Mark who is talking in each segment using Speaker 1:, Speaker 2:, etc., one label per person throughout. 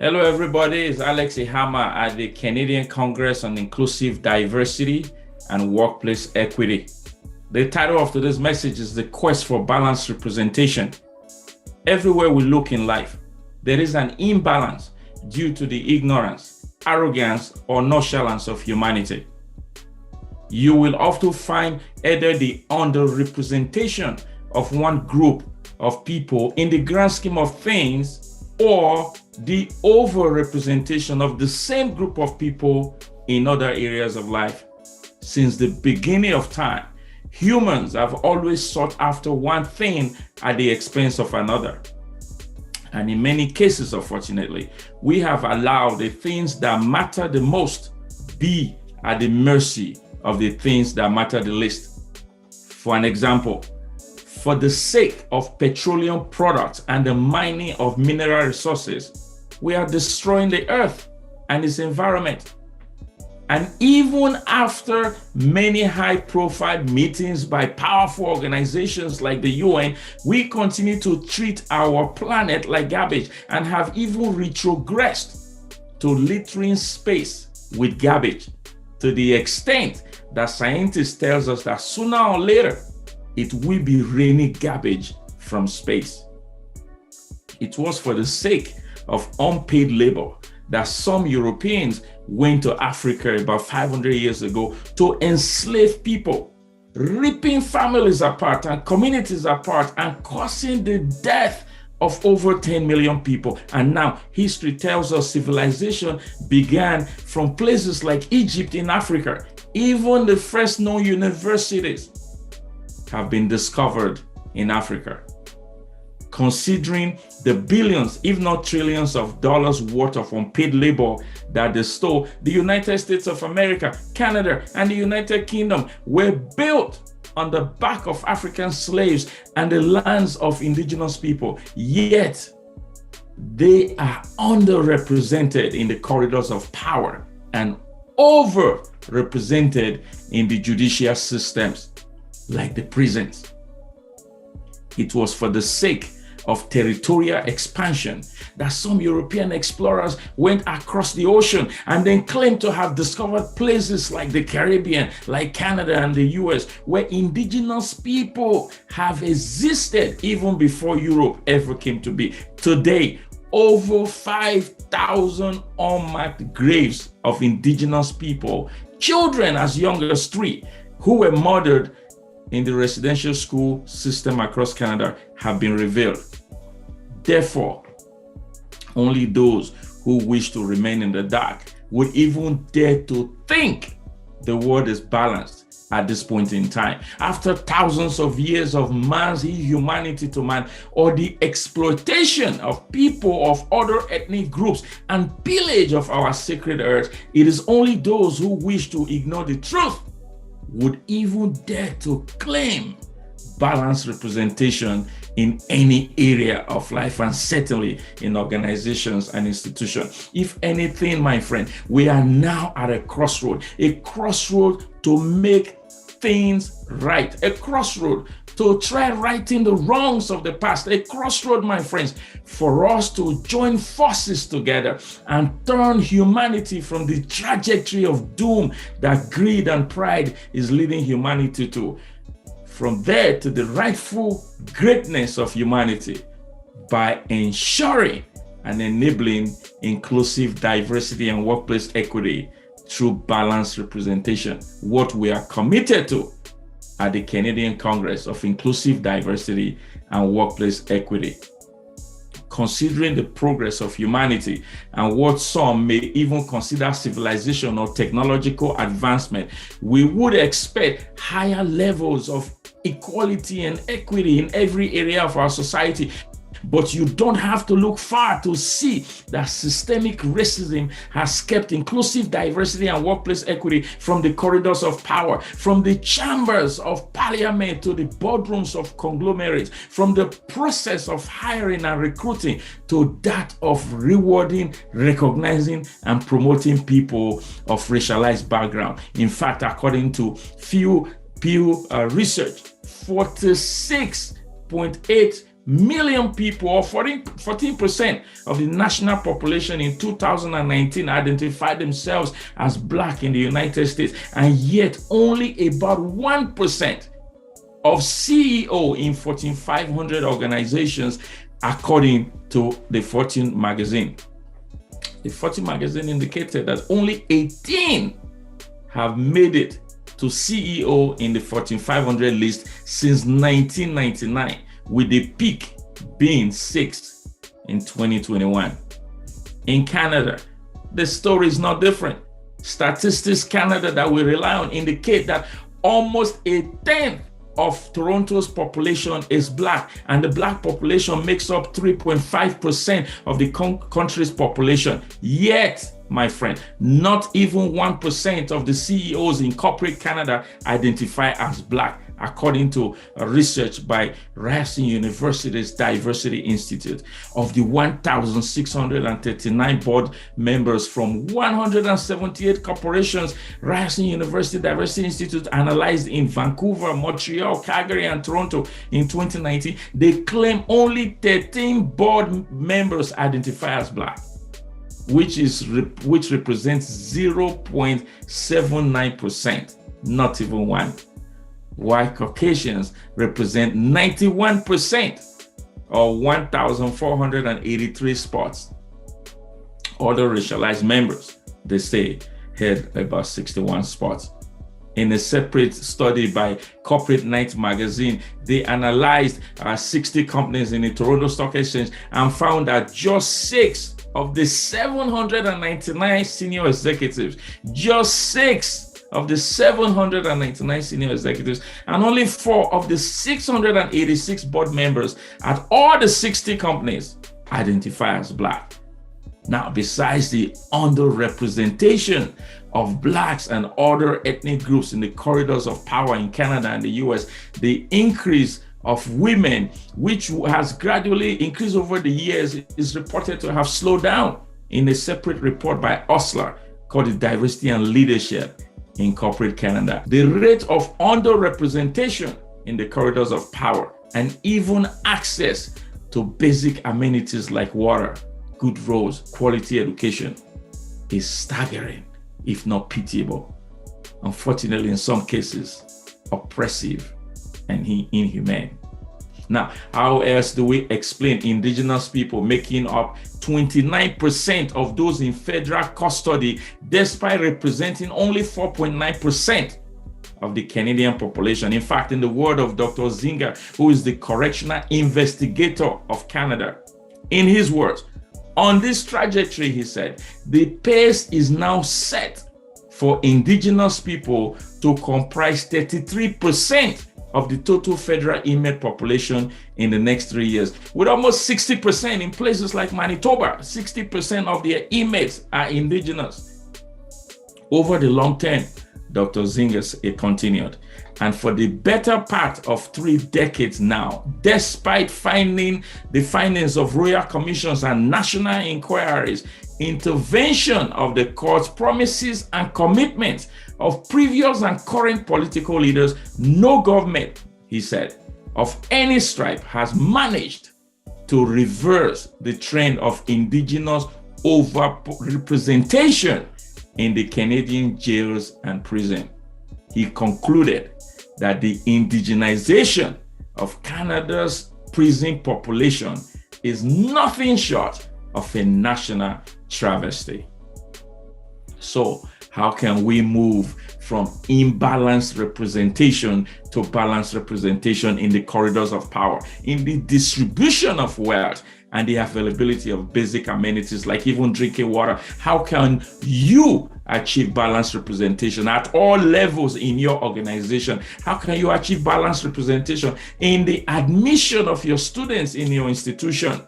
Speaker 1: Hello, everybody. It's Alex Ihama at the Canadian Congress on Inclusive Diversity and Workplace Equity. The title of today's message is The Quest for Balanced Representation. Everywhere we look in life, there is an imbalance due to the ignorance, arrogance, or nonchalance of humanity. You will often find either the underrepresentation of one group of people in the grand scheme of things, or the overrepresentation of the same group of people in other areas of life. Since the beginning of time, humans have always sought after one thing at the expense of another. And in many cases, unfortunately, we have allowed the things that matter the most be at the mercy of the things that matter the least. For an example, for the sake of petroleum products and the mining of mineral resources, we are destroying the earth and its environment. And even after many high-profile meetings by powerful organizations like the UN, we continue to treat our planet like garbage and have even retrogressed to littering space with garbage, to the extent that scientists tell us that sooner or later, it will be raining garbage from space. It was for the sake of unpaid labor that some Europeans went to Africa about 500 years ago to enslave people, ripping families apart and communities apart and causing the death of over 10 million people. And now history tells us civilization began from places like Egypt in Africa. Even the first known universities have been discovered in Africa. Considering the billions, if not trillions of dollars worth of unpaid labor that they stole, the United States of America, Canada, and the United Kingdom were built on the back of African slaves and the lands of indigenous people. Yet, they are underrepresented in the corridors of power and overrepresented in the judicial systems, like the prisons. It was for the sake of territorial expansion that some European explorers went across the ocean and then claimed to have discovered places like the Caribbean, like Canada and the US, where indigenous people have existed even before Europe ever came to be. Today, over 5,000 unmarked graves of indigenous people, children as young as 3, who were murdered in the residential school system across Canada, have been revealed. Therefore, only those who wish to remain in the dark would even dare to think the world is balanced at this point in time. After thousands of years of man's inhumanity to man, or the exploitation of people of other ethnic groups and pillage of our sacred earth, it is only those who wish to ignore the truth would even dare to claim balanced representation in any area of life, and certainly in organizations and institutions. If anything, my friend, we are now at a crossroad to make things right, a crossroad to try righting the wrongs of the past, a crossroad, my friends, for us to join forces together and turn humanity from the trajectory of doom that greed and pride is leading humanity to, from there to the rightful greatness of humanity, by ensuring and enabling inclusive diversity and workplace equity through balanced representation, what we are committed to at the Canadian Congress of Inclusive Diversity and Workplace Equity. Considering the progress of humanity and what some may even consider civilization or technological advancement, we would expect higher levels of equality and equity in every area of our society. But you don't have to look far to see that systemic racism has kept inclusive diversity and workplace equity from the corridors of power, from the chambers of parliament to the boardrooms of conglomerates, from the process of hiring and recruiting to that of rewarding, recognizing, and promoting people of racialized background. In fact, according to Pew research, 46.8 million people, or 14% of the national population in 2019 identified themselves as Black in the United States, and yet only about 1% of CEO in Fortune 500 organizations, according to the Fortune magazine. The Fortune magazine indicated that only 18 have made it to CEO in the Fortune 500 list since 1999, with the peak being 6 in 2021. In Canada, the story is not different. Statistics Canada that we rely on indicate that almost a tenth of Toronto's population is Black, and the Black population makes up 3.5% of the country's population. Yet, my friend, not even 1% of the CEOs in corporate Canada identify as Black, according to research by Ryerson University's Diversity Institute. Of the 1,639 board members from 178 corporations, Ryerson University Diversity Institute analyzed in Vancouver, Montreal, Calgary, and Toronto in 2019, they claim only 13 board members identify as Black, which represents 0.79%, not even one. While Caucasians represent 91%, or 1,483 spots. Other racialized members, they say, had about 61 spots. In a separate study by Corporate Knights magazine, they analyzed 60 companies in the Toronto Stock Exchange and found that just 6 of the 799 senior executives, just 6 of the 799 senior executives, and only 4 of the 686 board members at all the 60 companies identify as Black. Now, besides the underrepresentation of Blacks and other ethnic groups in the corridors of power in Canada and the US, the increase of women, which has gradually increased over the years, is reported to have slowed down in a separate report by Osler called the Diversity and Leadership in Corporate Canada. The rate of underrepresentation in the corridors of power and even access to basic amenities like water, good roads, quality education is staggering, if not pitiable. Unfortunately, in some cases, oppressive and inhumane. Now, how else do we explain Indigenous people making up 29% of those in federal custody, despite representing only 4.9% of the Canadian population? In fact, in the word of Dr. Zinger, who is the correctional investigator of Canada, in his words, on this trajectory, he said, the pace is now set for Indigenous people to comprise 33% of the total federal inmate population in the next 3 years, with almost 60% in places like Manitoba. 60% of their inmates are Indigenous. Over the long term, Dr. Zingers continued, and for the better part of 3 decades now, despite the findings of royal commissions and national inquiries, intervention of the courts, promises and commitments of previous and current political leaders, no government, he said, of any stripe has managed to reverse the trend of Indigenous overrepresentation in the Canadian jails and prison. He concluded that the indigenization of Canada's prison population is nothing short of a national travesty. So, how can we move from imbalanced representation to balanced representation in the corridors of power, in the distribution of wealth, and the availability of basic amenities like even drinking water? How can you achieve balanced representation at all levels in your organization? How can you achieve balanced representation in the admission of your students in your institution,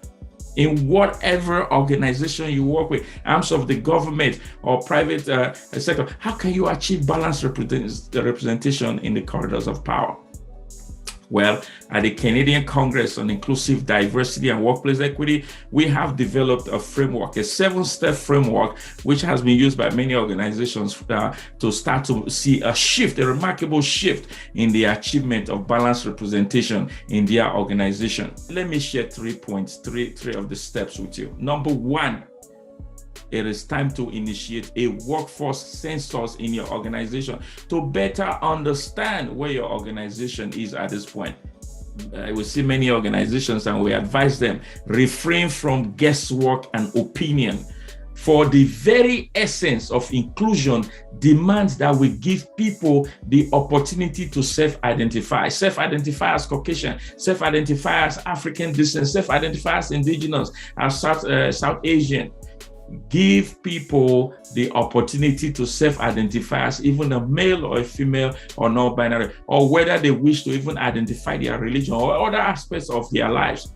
Speaker 1: in whatever organization you work with, arms of the government or private sector? How can you achieve balanced representation in the corridors of power? Well, at the Canadian Congress on Inclusive Diversity and Workplace Equity, we have developed a framework, a 7-step framework, which has been used by many organizations to start to see a shift, a remarkable shift in the achievement of balanced representation in their organization. Let me share 3 points, three of the steps with you. Number 1, it is time to initiate a workforce census in your organization to better understand where your organization is at this point. We see many organizations and we advise them, refrain from guesswork and opinion. For the very essence of inclusion demands that we give people the opportunity to self-identify as Caucasian, self-identify as African descent, self-identify as Indigenous, as South Asian. Give people the opportunity to self-identify as even a male or a female or non-binary, or whether they wish to even identify their religion or other aspects of their lives.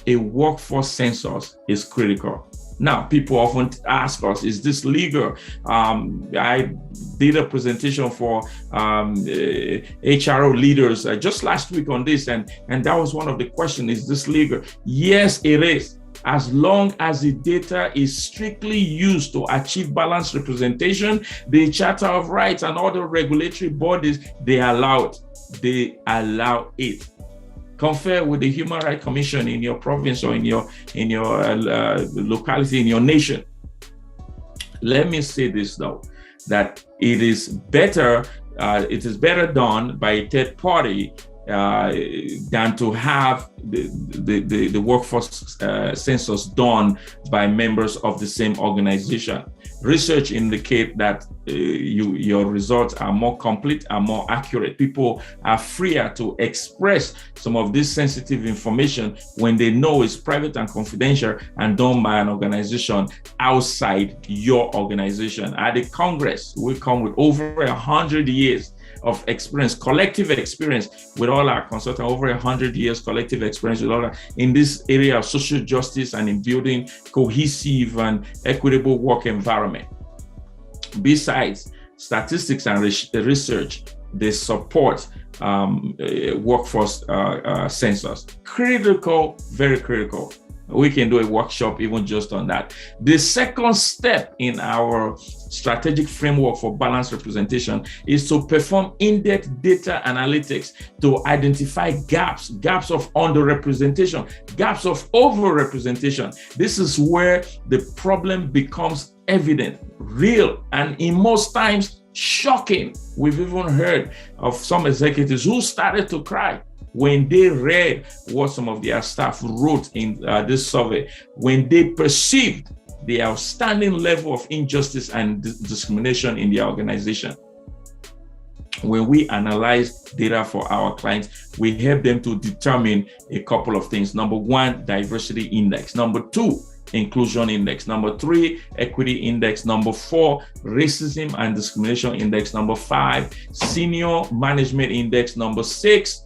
Speaker 1: A workforce census is critical. Now, people often ask us, is this legal? I did a presentation for HRO leaders just last week on this, and that was one of the questions, is this legal? Yes, it is. As long as the data is strictly used to achieve balanced representation, the Charter of Rights and other regulatory bodies, they allow it. They allow it. Confer with the Human Rights Commission in your province or in your locality, in your nation. Let me say this though, that it is better done by a third party than to have the workforce census done by members of the same organization. Research indicates that your results are more complete and more accurate. People are freer to express some of this sensitive information when they know it's private and confidential and done by an organization outside your organization. At the Congress, we come with over 100 years of experience, collective experience with all our consultants, over 100 years collective experience with all our, in this area of social justice and in building cohesive and equitable work environment. Besides statistics and research, they support workforce census. Critical, very critical. We can do a workshop even just on that. The second step in our strategic framework for balanced representation is to perform in-depth data analytics to identify gaps of underrepresentation, gaps of overrepresentation. This is where the problem becomes evident, real, and in most times shocking. We've even heard of some executives who started to cry when they read what some of their staff wrote in this survey, when they perceived the outstanding level of injustice and discrimination in their organization. When we analyze data for our clients, we help them to determine a couple of things. Number 1, diversity index. Number 2, inclusion index. Number 3, equity index. Number 4, racism and discrimination index. Number 5, senior management index. Number 6,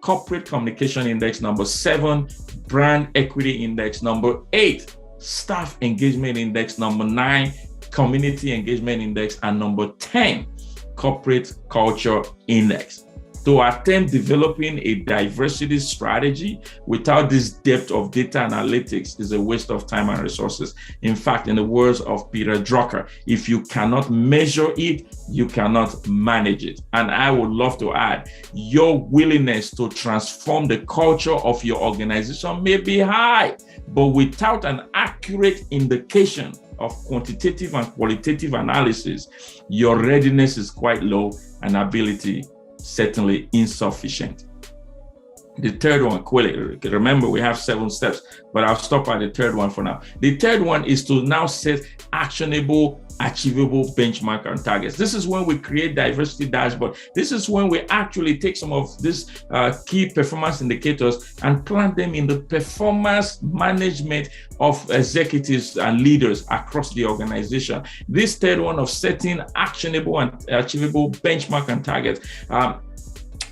Speaker 1: corporate communication index. Number 7, brand equity index. Number 8, staff engagement index. Number 9, community engagement index. And number 10, corporate culture index. To attempt developing a diversity strategy without this depth of data analytics is a waste of time and resources. In fact, in the words of Peter Drucker, if you cannot measure it, you cannot manage it. And I would love to add, your willingness to transform the culture of your organization may be high, but without an accurate indication of quantitative and qualitative analysis, your readiness is quite low and ability certainly insufficient. The third one, quickly, remember we have 7 steps, but I'll stop at the third one for now. The third one is to now set actionable, achievable benchmark and targets. This is when we create diversity dashboard. This is when we actually take some of these key performance indicators and plant them in the performance management of executives and leaders across the organization. This third one of setting actionable and achievable benchmark and targets.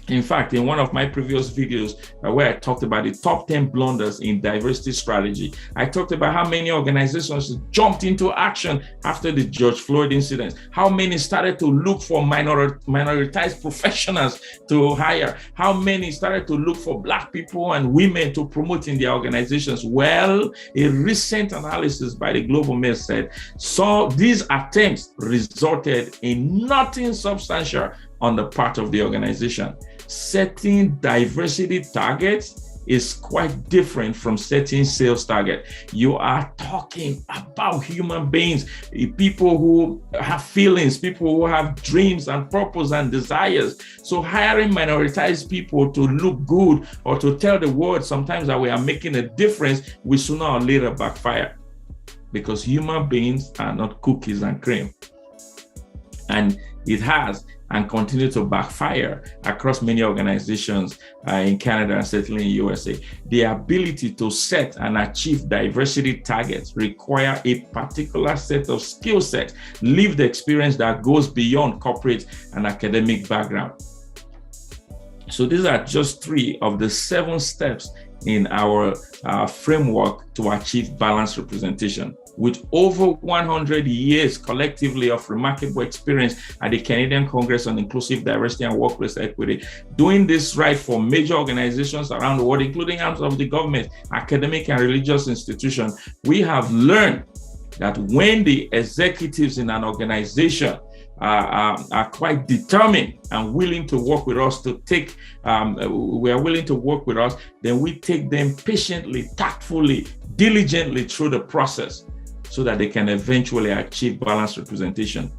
Speaker 1: In fact, in one of my previous videos where I talked about the top 10 blunders in diversity strategy, I talked about how many organizations jumped into action after the George Floyd incident, how many started to look for minoritized professionals to hire, how many started to look for Black people and women to promote in their organizations. Well, a recent analysis by the Global Mail said, so these attempts resulted in nothing substantial on the part of the organization. Setting diversity targets is quite different from setting sales target. You are talking about human beings, people who have feelings, people who have dreams and purpose and desires. So hiring minoritized people to look good or to tell the world sometimes that we are making a difference will sooner or later backfire, because human beings are not cookies and cream. And it has and continue to backfire across many organizations in Canada and certainly in USA. The ability to set and achieve diversity targets require a particular set of skill sets, lived experience that goes beyond corporate and academic background. So these are just 3 of the 7 steps in our framework to achieve balanced representation. With over 100 years collectively of remarkable experience at the Canadian Congress on Inclusive Diversity and Workplace Equity, doing this right for major organizations around the world, including arms of the government, academic and religious institutions, we have learned that when the executives in an organization are quite determined and willing to work with us to take, we are willing to work with us, then we take them patiently, tactfully, diligently through the process so that they can eventually achieve balanced representation.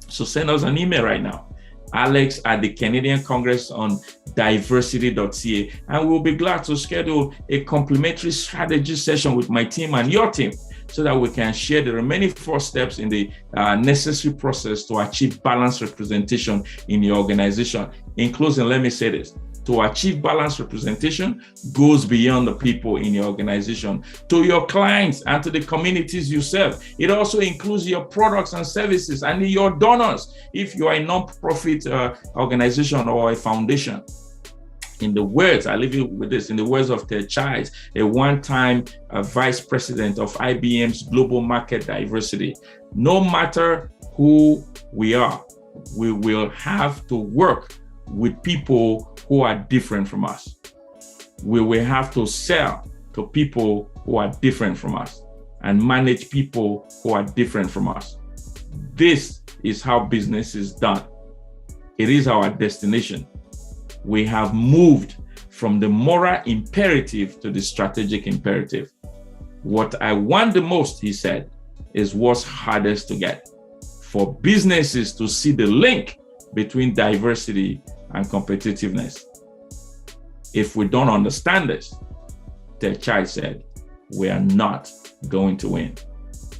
Speaker 1: So send us an email right now, Alex at the Canadian Congress on diversity.ca, and we'll be glad to schedule a complimentary strategy session with my team and your team so that we can share the remaining 4 steps in the necessary process to achieve balanced representation in your organization. In closing, let me say this. To achieve balanced representation goes beyond the people in your organization, to your clients and to the communities you serve. It also includes your products and services and your donors if you are a non-profit organization or a foundation. In the words, I leave you with this, in the words of Ted Childs, a one-time vice president of IBM's Global Market Diversity, no matter who we are, we will have to work with people who are different from us. We will have to sell to people who are different from us and manage people who are different from us. This is how business is done. It is our destination. We have moved from the moral imperative to the strategic imperative. What I want the most, he said, is what's hardest to get. For businesses to see the link between diversity and competitiveness. If we don't understand this, the child said, we are not going to win.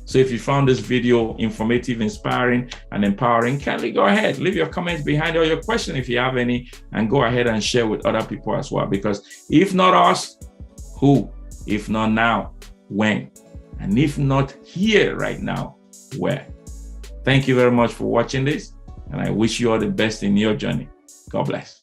Speaker 1: So if you found this video informative, inspiring, and empowering, kindly go ahead, leave your comments behind or your question if you have any, and go ahead and share with other people as well. Because if not us, who? If not now, when? And if not here right now, where? Thank you very much for watching this, and I wish you all the best in your journey. God bless.